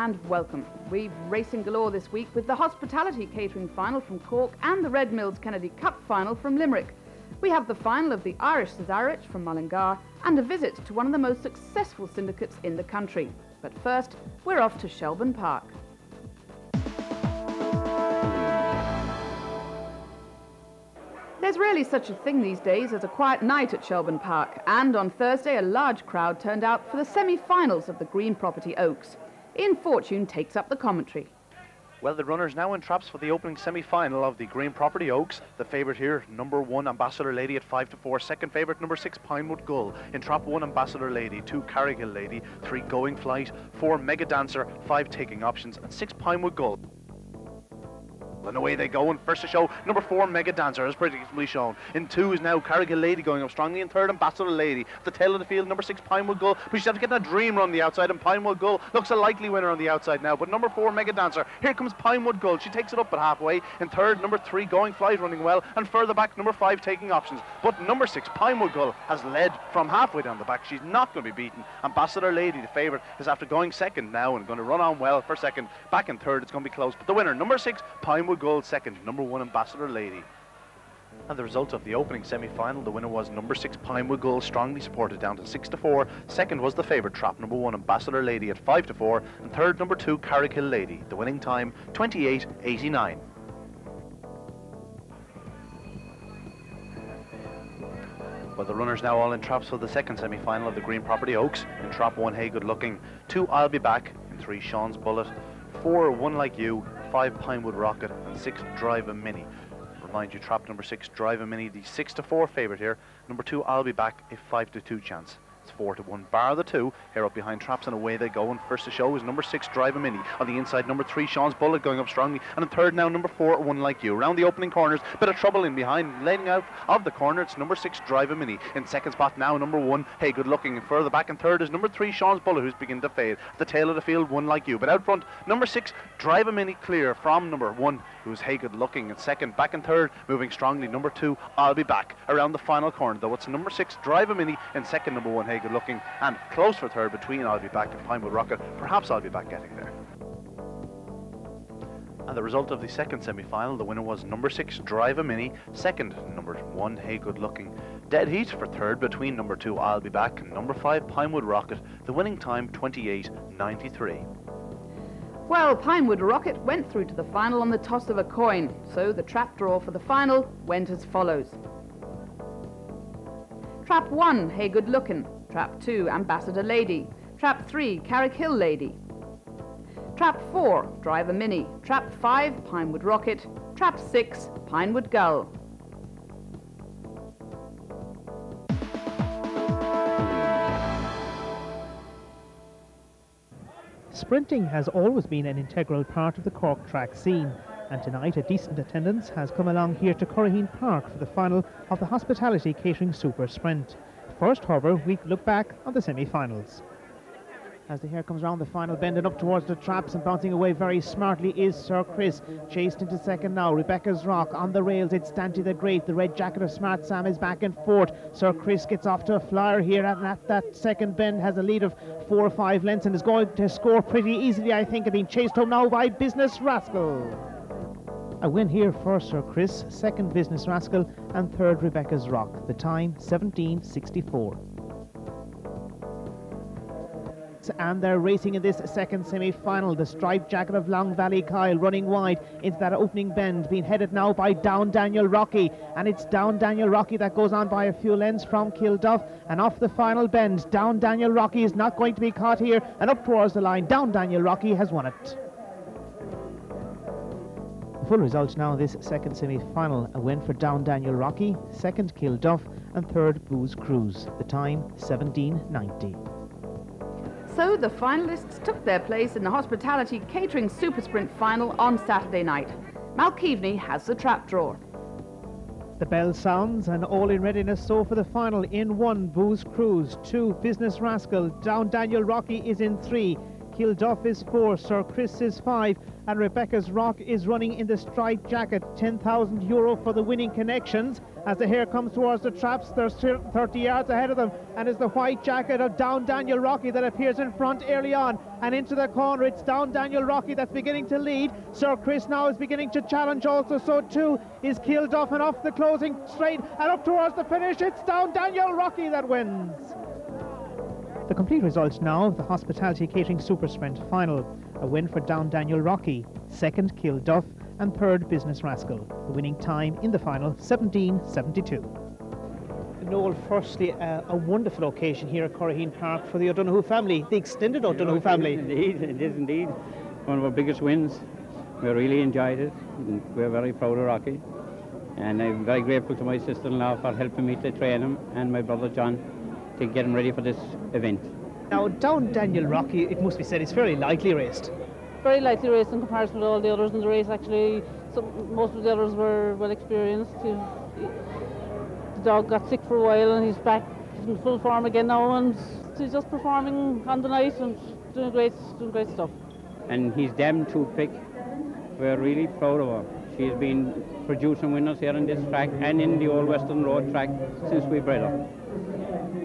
and welcome. We've racing galore this week with the Hospitality Catering Final from Cork and the Red Mills Kennedy Cup Final from Limerick. We have the final of the Irish Cesarewitch from Mullingar and a visit to one of the most successful syndicates in the country. But first, we're off to Shelbourne Park. There's rarely such a thing these days as a quiet night at Shelbourne Park, and on Thursday a large crowd turned out for the semi-finals of the Green Property Oaks. Ian Fortune takes up the commentary. Well, the runners now in traps for the opening semi-final of the Green Property Oaks. The favourite here, number 1, Ambassador Lady at 5-4. Second favourite, number 6, Pinewood Gull. In trap 1, Ambassador Lady. 2, Carrigill Lady. 3, Going Flight. 4, Mega Dancer. 5, Taking Options. And 6, Pinewood Gull. And away they go, and first to show, number 4, Mega Dancer, as predictably shown. In 2 is now Carrigill Lady going up strongly. In 3rd, Ambassador Lady. At the tail of the field, number 6, Pinewood Gull. But she's have to get that dream run on the outside, and Pinewood Gull looks a likely winner on the outside now. But number 4, Mega Dancer. Here comes Pinewood Gull. She takes it up at halfway. In 3rd, number 3, Going Flight running well. And further back, number 5, Taking Options. But number 6, Pinewood Gull, has led from halfway down the back. She's not going to be beaten. Ambassador Lady, the favourite, is after going second now and going to run on well for second. Back in 3rd, it's going to be close. But the winner, number 6, Pinewood Gull, second. Number 1, Ambassador Lady. And the result of the opening semi-final, the winner was number 6, Pinewood Gull, strongly supported down to 6-4. Second was the favourite trap, number 1, Ambassador Lady at 5-4. And third, number 2, Carrigill Lady. The winning time, 28.89. Well, the runners now all in traps for the second semi-final of the Green Property Oaks. In trap 1, Hey Good Looking. 2, I'll Be Back. In 3, Sean's Bullet. 4, One Like You. 5, Pinewood Rocket, and 6, Drive a Mini. Remind you, trap number 6, Drive a Mini, the 6-4 favourite here. Number 2, I'll Be Back, a 5-2 chance. It's 4-1, bar the 2. Here up behind traps, and away they go. And first to show is number 6, Drive a Mini. On the inside, number 3, Sean's Bullet, going up strongly. And in 3rd now, number 4, One Like You. Around the opening corners, bit of trouble in behind. Laying out of the corner, it's number 6, Drive a Mini. In second spot now, number 1, Hey Good Looking. And further back in 3rd is number 3, Sean's Bullet, who's beginning to fade. At the tail of the field, One Like You. But out front, number 6, Drive a Mini, clear from number 1, who's Hey Good Looking. In second, back in 3rd, moving strongly, number 2, I'll Be Back. Around the final corner, though, it's number 6, Drive a Mini. In second, number 1, Hey Good Looking. And close for 3rd between I'll Be Back and Pinewood Rocket. Perhaps I'll Be Back getting there. And the result of the second semi-final, the winner was number 6, Drive a Mini. Second, number 1, Hey Good Looking. Dead heat for 3rd between number 2, I'll Be Back, and number 5, Pinewood Rocket. The winning time, 28.93. Well, Pinewood Rocket went through to the final on the toss of a coin, so the trap draw for the final went as follows. Trap 1, Hey Good Looking. Trap 2, Ambassador Lady. Trap 3, Carrigill Lady. Trap 4, Drive a Mini. Trap 5, Pinewood Rocket. Trap 6, Pinewood Gull. Sprinting has always been an integral part of the Cork track scene, and tonight a decent attendance has come along here to Corraheen Park for the final of the Hospitality Catering Super Sprint. First, however, we look back on the semi-finals. As the hare comes around the final bend and up towards the traps and bouncing away very smartly is Sir Chris. Chased into second now, Rebecca's Rock. On the rails, it's Dante the Great. The red jacket of Smart Sam is back in fourth. Sir Chris gets off to a flyer here, and at that second bend has a lead of 4 or 5 lengths and is going to score pretty easily, I think, and being chased home now by Business Rascal. A win here for Sir Chris, second Business Rascal, and third Rebecca's Rock. The time, 17.64. And they're racing in this second semi-final. The striped jacket of Long Valley Kyle running wide into that opening bend, being headed now by Down Daniel Rocky, and it's Down Daniel Rocky that goes on by a few lengths from Kilduff, and off the final bend, Down Daniel Rocky is not going to be caught here, and up towards the line, Down Daniel Rocky has won it. Full results now in this second semi-final. A win for Down Daniel Rocky, second Kilduff, and third Booze Cruise. The time, 17.90. So the finalists took their place in the Hospitality Catering Super Sprint final on Saturday night. Malkeveney has the trap draw. The bell sounds and all in readiness so for the final. In 1, Booze Cruise. 2, Business Rascal. Down Daniel Rocky is in 3. Kilduff is 4, Sir Chris is 5, and Rebecca's Rock is running in the striped jacket. €10,000 for the winning connections. As the hare comes towards the traps, they're 30 yards ahead of them, and it's the white jacket of Down Daniel Rocky that appears in front early on, and into the corner it's Down Daniel Rocky that's beginning to lead. Sir Chris now is beginning to challenge also, so too is Kilduff, and off the closing straight and up towards the finish, it's Down Daniel Rocky that wins. The complete results now of the Hospitality Catering Super Sprint final. A win for Down Daniel Rocky, second Kilduff, and third Business Rascal. The winning time in the final, 17:72. Noel, firstly, a wonderful occasion here at Corraheen Park for the O'Donoghue family, the extended O'Donoghue family. It is indeed one of our biggest wins. We really enjoyed it. We're very proud of Rocky. And I'm very grateful to my sister-in-law for helping me to train him, and my brother John to get him ready for this event. Now, Down Daniel Rocky, it must be said, is fairly lightly raced. Very lightly raced in comparison with all the others in the race, actually. Most of the others were well experienced. The dog got sick for a while and he's back in full form again now, and he's just performing on the night and doing great stuff. And he's damn toothpick. We're really proud of her. She's been producing winners here in this track and in the Old Western Road track since we bred her.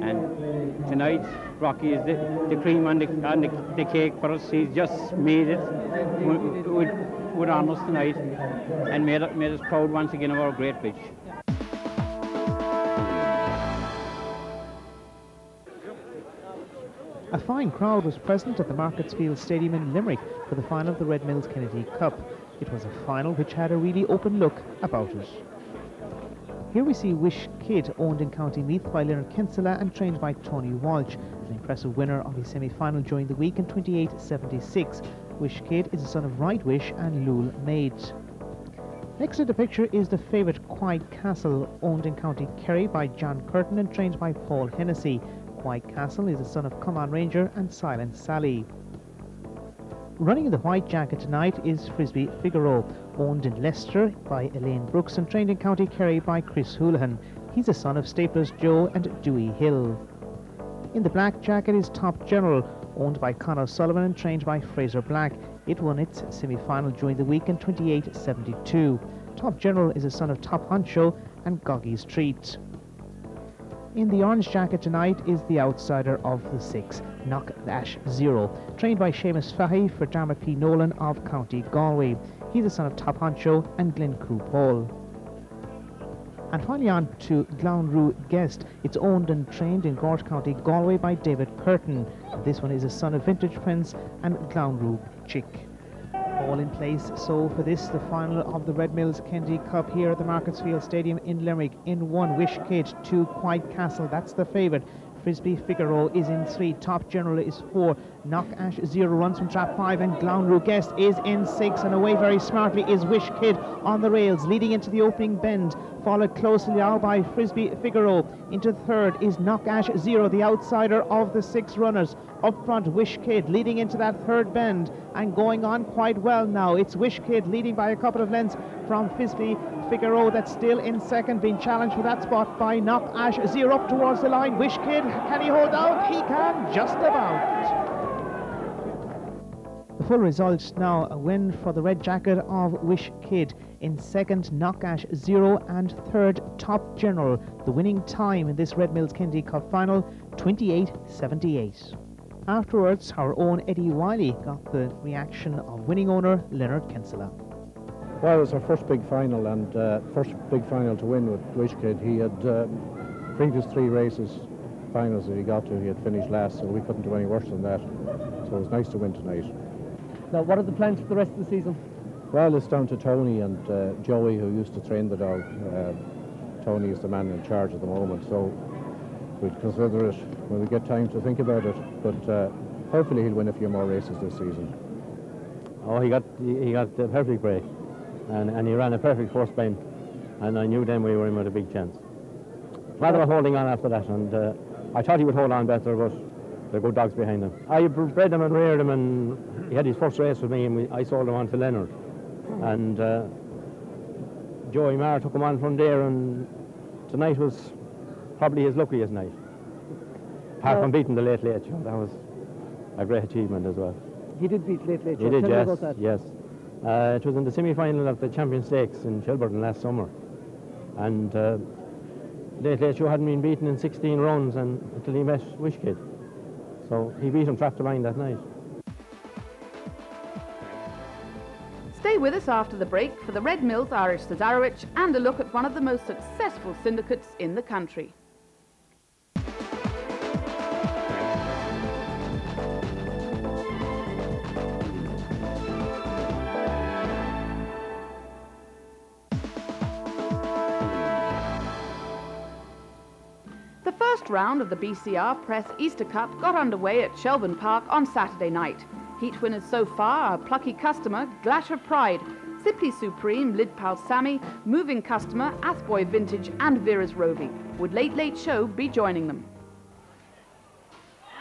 And tonight, Rocky is the cream on the cake for us. He's just made it with honours tonight and made us proud once again of our great bitch. A fine crowd was present at the Marketsfield Stadium in Limerick for the final of the Red Mills Kennedy Cup. It was a final which had a really open look about it. Here we see Wish Kid, owned in County Meath by Leonard Kinsella and trained by Tony Walsh, an impressive winner of his semi-final during the week in 28.76. Wish Kid is the son of Right Wish and Lule Maid. Next to the picture is the favourite Quiet Castle, owned in County Kerry by John Curtin and trained by Paul Hennessy. Quiet Castle is the son of Come On Ranger and Silent Sally. Running in the white jacket tonight is Frisbee Figaro, owned in Leicester by Elaine Brooks and trained in County Kerry by Chris Houlihan. He's the son of Staples Joe and Dewey Hill. In the black jacket is Top General, owned by Conor Sullivan and trained by Fraser Black. It won its semi-final during the week in 28.72. Top General is the son of Top Honcho and Goggy's Treat. In the orange jacket tonight is the outsider of the six, Knock Ash Zero, trained by Seamus Fahy for Dermot P. Nolan of County Galway. He's the son of Top Honcho and Glencoe Paul. And finally on to Glownroo Guest. It's owned and trained in Gorge County Galway by David Curtin. This one is a son of Vintage Prince and Glownroo Chick. All in place, so for this, the final of the Red Mills Kennedy Cup here at the Marketsfield Stadium in Limerick. In 1, Wish Kid, 2, Quiet Castle, that's the favourite. Frisbee Figaro is in 3, Top General is 4, Knock Ash 0 runs from trap 5, and Glownroo Guest is in 6, and away very smartly is Wish Kid on the rails, leading into the opening bend, followed closely now by Frisbee Figaro. Into third is Knock Ash 0, the outsider of the 6 runners. Up front, Wish Kid leading into that third bend and going on quite well now. It's Wish Kid leading by a couple of lengths from Frisbee Figaro, that's still in second, being challenged for that spot by Knock Ash 0 up towards the line. Wish Kid, can he hold out? He can, just about. The full results now: a win for the red jacket of Wish Kid. In second, Knock Ash 0, and third, Top General. The winning time in this Red Mills Kennedy Cup final, 28.78. Afterwards, our own Eddie Wiley got the reaction of winning owner Leonard Kinsella. Well, it was our first big final, and first big final to win with Wish Kid. He had previous 3 races, finals that he got to, he had finished last, so we couldn't do any worse than that. So it was nice to win tonight. Now, what are the plans for the rest of the season? Well, it's down to Tony and Joey, who used to train the dog. Tony is the man in charge at the moment, so we'd consider it when we get time to think about it. But hopefully he'll win a few more races this season. Oh, he got the perfect break, and he ran a perfect first bend, and I knew then we were in with a big chance. Matter of holding on after that, and I thought he would hold on better, but there were good dogs behind him. I bred him and reared him, and he had his first race with me, and I sold him on to Leonard. And Joey Marr took him on from there, and tonight was probably his luckiest night. Apart from beating the late show, that was a great achievement as well. He did beat Late Late Show. He did, Tell me yes, about that. yes. It was in the semi-final of the Champion Stakes in Shelburne last summer. And Late Late Show hadn't been beaten in 16 runs until he met Wish Kid. So he beat him trap to line that night. Stay with us after the break for the Rednose Irish Cesarewitch and a look at one of the most successful syndicates in the country. The first round of the BCR Press Easter Cup got underway at Shelburne Park on Saturday night. Heat winners so far are Plucky Customer, Glacier Pride, Simply Supreme, Lid Pal Sammy, Moving Customer, Athboy Vintage and Vera's Rovey. Would Late Late Show be joining them?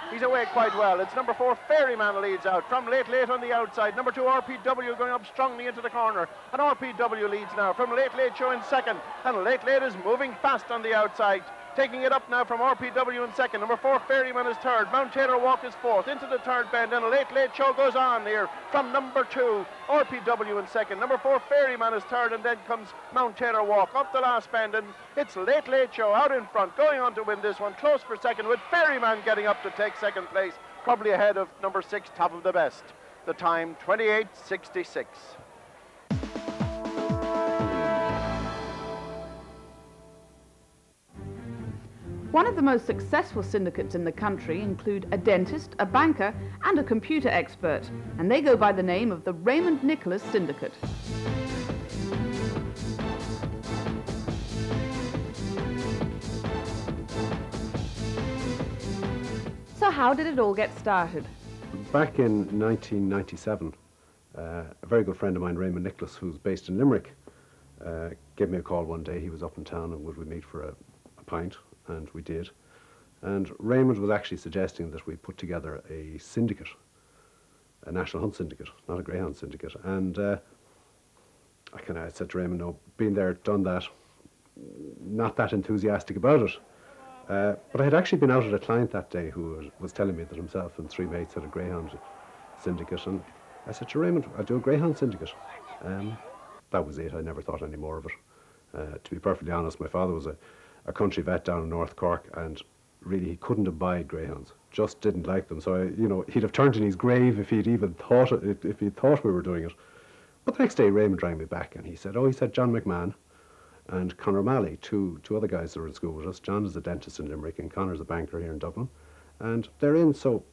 He's away quite well. It's number 4, Fairyman leads out from Late Late on the outside. Number 2, RPW going up strongly into the corner. And RPW leads now from Late Late Show in second. And Late Late is moving fast on the outside. Taking it up now from RPW in second. Number 4, Fairyman is third. Mount Taylor Walk is fourth. Into the third bend. And Late Late Show goes on here from number 2, RPW in second. Number 4, Fairyman is third. And then comes Mount Taylor Walk up the last bend. And it's Late Late Show out in front, going on to win this one. Close for second, with Fairyman getting up to take second place. Probably ahead of number 6, Top of the Best. The time, 28:66. One of the most successful syndicates in the country include a dentist, a banker and a computer expert, and they go by the name of the Raymond Nicholas Syndicate. So how did it all get started? Back in 1997, a very good friend of mine, Raymond Nicholas, who's based in Limerick, gave me a call one day. He was up in town and would we meet for a pint? And we did. And Raymond was actually suggesting that we put together a syndicate, a national hunt syndicate, not a greyhound syndicate. And I said to Raymond, no, been there, done that, not that enthusiastic about it. But I had actually been out at a client that day who was telling me that himself and 3 mates had a greyhound syndicate. And I said to Raymond, I'll do a greyhound syndicate. That was it. I never thought any more of it. To be perfectly honest, my father was a country vet down in North Cork, and really he couldn't abide greyhounds, just didn't like them. So he'd have turned in his grave if he'd even thought it, if he'd thought we were doing it. But the next day Raymond rang me back and he said, John McMahon and Conor O'Malley, two other guys that are in school with us. John is a dentist in Limerick and Conor's a banker here in Dublin, and they're in. So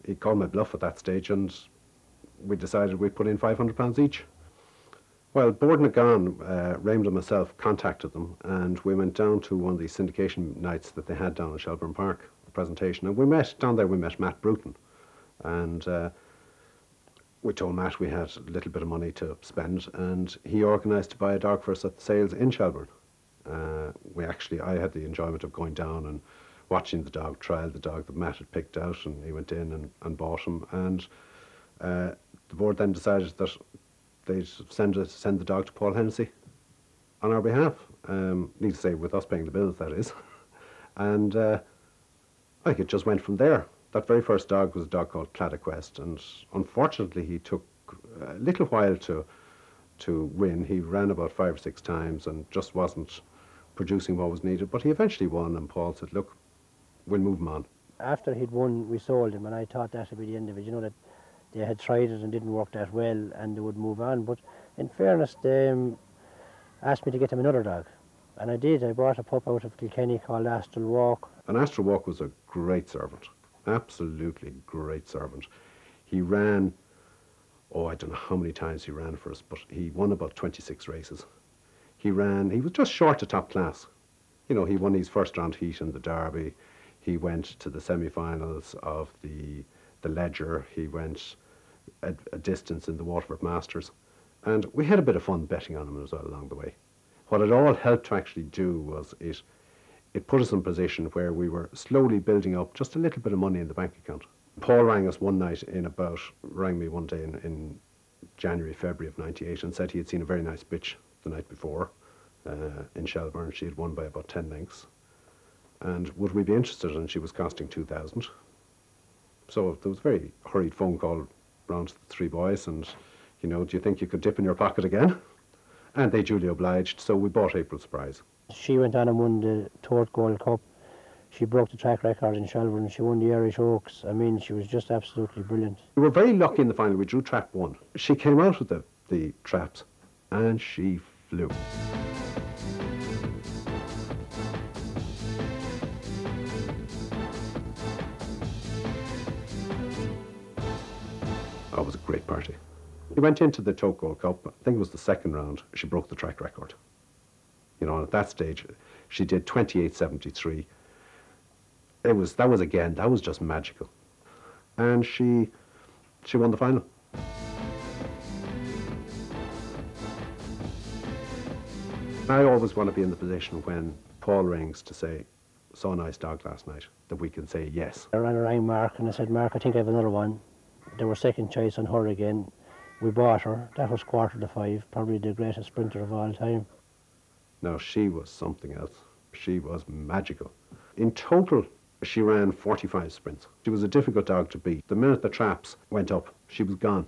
he called my bluff at that stage, and we decided we'd put in £500 each. Well, Board and gone, Raymond and myself contacted them, and we went down to one of these syndication nights that they had down in Shelburne Park, the presentation, and we met Matt Bruton, and we told Matt we had a little bit of money to spend, and he organised to buy a dog for us at the sales in Shelburne. I had the enjoyment of going down and watching the dog, trial the dog that Matt had picked out, and he went in and bought him, and the board then decided that they'd send the dog to Paul Hennessy on our behalf. Need to say, with us paying the bills, that is. And it just went from there. That very first dog was a dog called Cladaquest, and unfortunately he took a little while to win. He ran about 5 or 6 times and just wasn't producing what was needed, but he eventually won, and Paul said, look, we'll move him on. After he'd won, we sold him, and I thought that would be the end of it. That they had tried it and didn't work that well, and they would move on. But in fairness, they asked me to get him another dog, and I did. I bought a pup out of Kilkenny called Astral Walk. And Astral Walk was a great servant, absolutely great servant. He ran, I don't know how many times he ran for us, but he won about 26 races. He was just short of top class. He won his first round heat in the Derby. He went to the semi-finals of the Ledger. He went a distance in the Waterford Masters, and we had a bit of fun betting on him as well along the way. What it all helped to actually do was it put us in a position where we were slowly building up just a little bit of money in the bank account. Paul rang us one night rang me one day in January, February of '98, and said he had seen a very nice bitch the night before in Shelburne. She had won by about 10 lengths, and would we be interested? And she was costing 2,000. So there was a very hurried phone call round to the three boys and, you know, do you think you could dip in your pocket again? And they duly obliged, so we bought April Surprise. She went on and won the Third Gold Cup. She broke the track record in Shelburne. She won the Irish Oaks. I mean, she was just absolutely brilliant. We were very lucky in the final. We drew trap 1. She came out with the traps and she flew. That was a great party. We went into the Third Gold Cup. I think it was the second round. She broke the track record. You know, at that stage, she did 28.73. That was just magical. And she won the final. I always want to be in the position when Paul rings to say, saw a nice dog last night, that we can say yes. I rang Mark and I said, Mark, I think I have another one. They were second choice on her again. We bought her. That was 4:45, probably the greatest sprinter of all time. No, she was something else. She was magical. In total, she ran 45 sprints. She was a difficult dog to beat. The minute the traps went up, she was gone.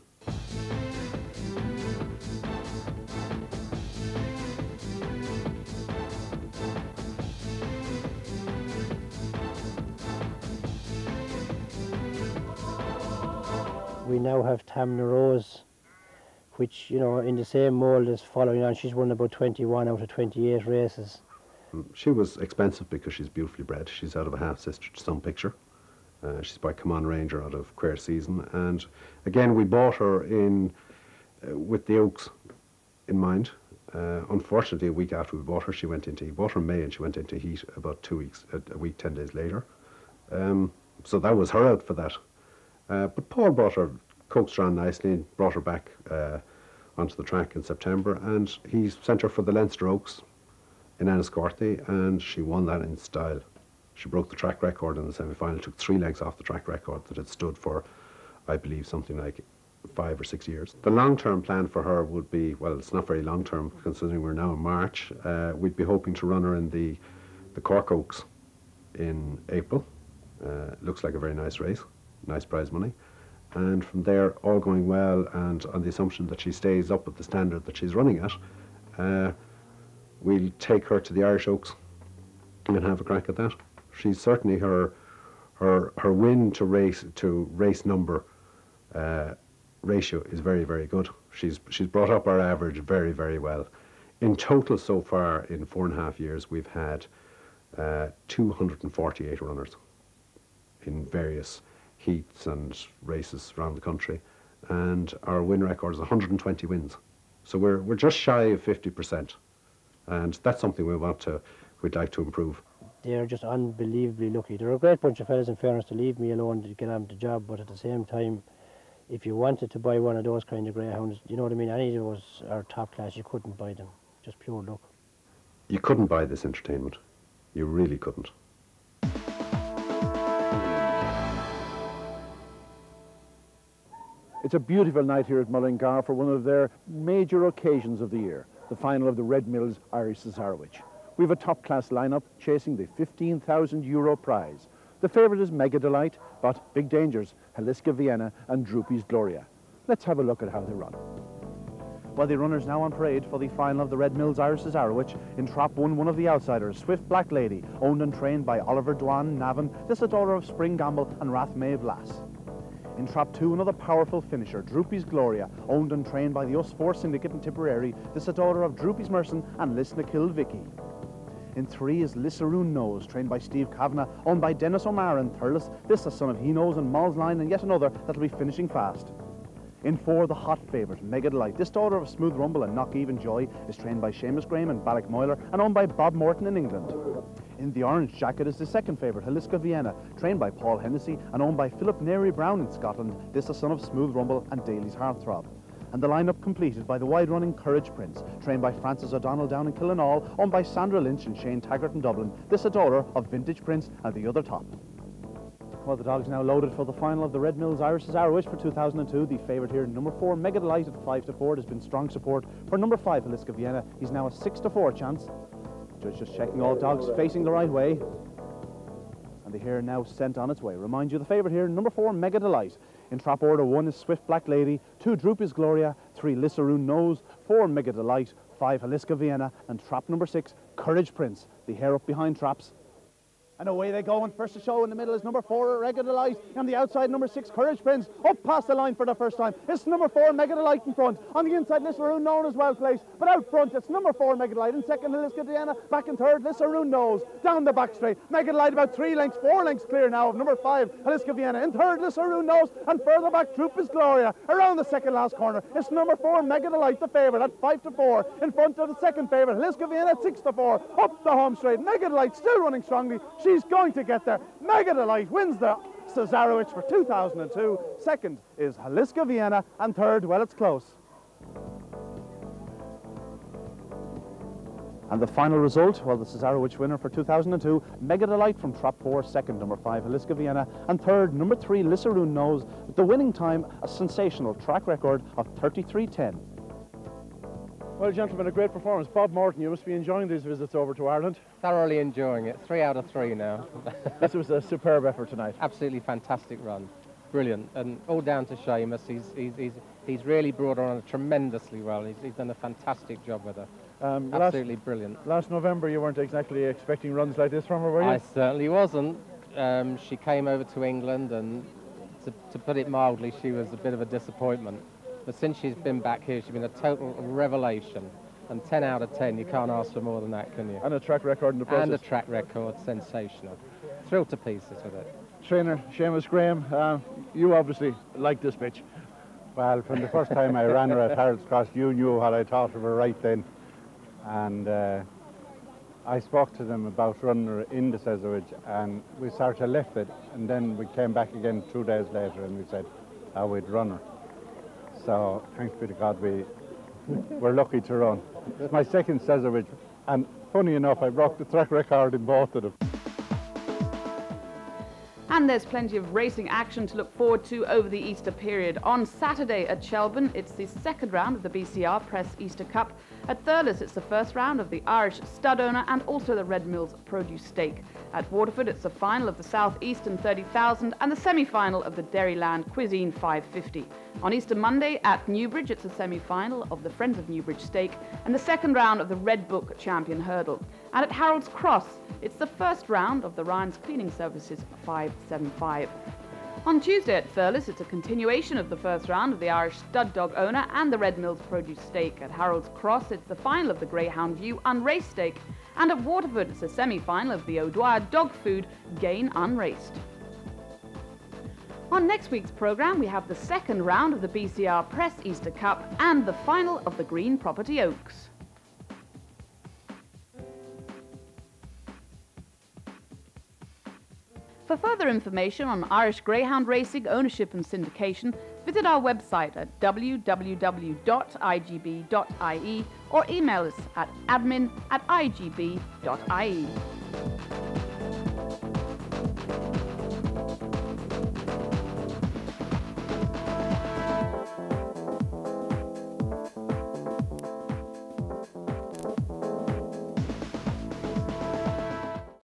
We now have Tamna Rose, which, you know, in the same mould as following on. She's won about 21 out of 28 races. She was expensive because she's beautifully bred. She's out of a half-sister to some picture. She's by Come On Ranger out of Quare Season. And again, we bought her in with the Oaks in mind. Unfortunately, a week after we bought her, we bought her in May and she went into heat about 2 weeks, a week, 10 days later. So that was her out for that. But Paul brought her, coaxed her on nicely and brought her back onto the track in September, and he sent her for the Leinster Oaks in Enniscorthy, and she won that in style. She broke the track record in the semi-final, took 3 legs off the track record that had stood for, I believe, something like 5 or 6 years. The long-term plan for her would be, well, it's not very long-term considering we're now in March. We'd be hoping to run her in the Cork Oaks in April. Looks like a very nice race, nice prize money. And from there, all going well, and on the assumption that she stays up at the standard that she's running at, we'll take her to the Irish Oaks and have a crack at that. She's certainly her win to race number ratio is very, very good. She's brought up our average very, very well. In total, so far in 4.5 years, we've had 248 runners in various heats and races around the country, and our win record is 120 wins. So we're just shy of 50%, and that's something we'd like to improve. They're just unbelievably lucky. They're a great bunch of fellas, in fairness, to leave me alone to get on with the job, but at the same time, if you wanted to buy one of those kind of greyhounds, you know what I mean, any of those are top class, you couldn't buy them. Just pure luck. You couldn't buy this entertainment. You really couldn't. It's a beautiful night here at Mullingar for one of their major occasions of the year, the final of the Rednose Irish Cesarewitch. We have a top-class lineup chasing the €15,000 prize. The favourite is Mega Delight, but big dangers, Haliska Vienna and Droopy's Gloria. Let's have a look at how they run. Well, the runners now on parade for the final of the Rednose Irish Cesarewitch. In trap 1, one of the outsiders, Swift Black Lady, owned and trained by Oliver Dwan Navan, this a daughter of Spring Gamble and Rath Maeve Lass. In trap 2, another powerful finisher, Droopy's Gloria, owned and trained by the US4 Syndicate in Tipperary, this a daughter of Droopy's Merson and Lisnakill Vicky. In 3 is Lissaroon Nose, trained by Steve Kavanagh, owned by Dennis O'Mara and Thurles, this a son of He Knows and Moll's Line, and yet another that'll be finishing fast. In 4, the hot favourite, Mega Delight. This daughter of Smooth Rumble and Knock Even Joy is trained by Seamus Graham and Ballochmoiler and owned by Bob Morton in England. In the orange jacket is the second favourite, Haliska Vienna, trained by Paul Hennessy and owned by Philip Neri Brown in Scotland. This a son of Smooth Rumble and Daly's Heartthrob. And the lineup completed by the wide-running Courage Prince, trained by Francis O'Donnell down in Killinall, owned by Sandra Lynch and Shane Taggart in Dublin. This a daughter of Vintage Prince and the other top. Well, the dog's now loaded for the final of the Rednose Irish Cesarewitch for 2002. The favourite here, number 4, Mega Delight at 5-4. There's been strong support for number 5, Haliska Vienna. He's now a 6-4 chance. Judge just checking all dogs facing the right way. And and the hare now sent on its way. Remind you the favourite here, number 4, Mega Delight. In trap order, 1 is Swift Black Lady, 2 Droopy's Gloria, 3 Lissaroon Nose, 4 Mega Delight, 5 Haliska Vienna, and trap number 6, Courage Prince. The hare up behind traps. And away they go, and first to show in the middle is number 4, Mega Delight. On the outside, number 6, Courage Prince. Up past the line for the first time. It's number 4, Mega Delight in front. On the inside, Lissaroon Known as well placed. But out front, it's number 4, Mega Delight. In second, Haliska Vienna. Back in third, Lissaroon Knows. Down the back straight. Mega Delight about 4 lengths clear now of number 5, Haliska Vienna. In third, Lissaroon Knows. And further back, Droopy's Gloria. Around the second last corner, it's number 4, Mega Delight, the favourite, at 5-4. In front of the second favourite, Haliska Vienna at 6-4. Up the home straight. Mega Delight still running strongly. She's going to get there. Mega Delight wins the Cesarewitch for 2002. Second is Haliska Vienna, and third, well, it's close. And the final result, well, the Cesarewitch winner for 2002, Mega Delight from trap 4, second, number 5, Haliska Vienna, and third, number 3, Lissaroon Knows, with the winning time, a sensational track record of 33:10. Well, gentlemen, a great performance. Bob Morton, you must be enjoying these visits over to Ireland. Thoroughly enjoying it. 3 out of 3 now. This was a superb effort tonight. Absolutely fantastic run. Brilliant. And all down to Seamus. He's really brought her on tremendously well. He's done a fantastic job with her. Absolutely brilliant. Last November, you weren't exactly expecting runs like this from her, were you? I certainly wasn't. She came over to England, and to put it mildly, she was a bit of a disappointment. But since she's been back here, she's been a total revelation. And 10 out of 10, you can't ask for more than that, can you? And a track record in the process. And a track record, sensational. Thrilled to pieces with it. Trainer Seamus Graham, you obviously like this bitch. Well, from the first time I ran her at Harold's Cross, you knew what I thought of her right then. And I spoke to them about running her in the Cesarewitch, and we sort of left it. And then we came back again 2 days later, and we said, we'd run her. So, thanks be to God, we're lucky to run. It's my second Cesarewitch, and funny enough, I broke the track record in both of them. And there's plenty of racing action to look forward to over the Easter period. On Saturday at Shelburne, it's the second round of the BCR Press Easter Cup. At Thurles, it's the first round of the Irish Stud Owner and also the Red Mills Produce Stake. At Waterford, it's the final of the South Eastern 30,000 and the semi-final of the Dairyland Cuisine 550. On Easter Monday at Newbridge, it's the semi-final of the Friends of Newbridge Stake and the second round of the Red Book Champion Hurdle. And at Harold's Cross, it's the first round of the Ryan's Cleaning Services 575. On Tuesday at Thurles, it's a continuation of the first round of the Irish Stud Dog Owner and the Red Mills Produce Stake. At Harold's Cross, it's the final of the Greyhound View Unraced Stake. And at Waterford, it's the semi-final of the O'Dwyer Dog Food Gain Unraced. On next week's programme, we have the second round of the BCR Press Easter Cup and the final of the Green Property Oaks. For further information on Irish Greyhound racing, ownership and syndication, visit our website at www.igb.ie or email us at admin@igb.ie.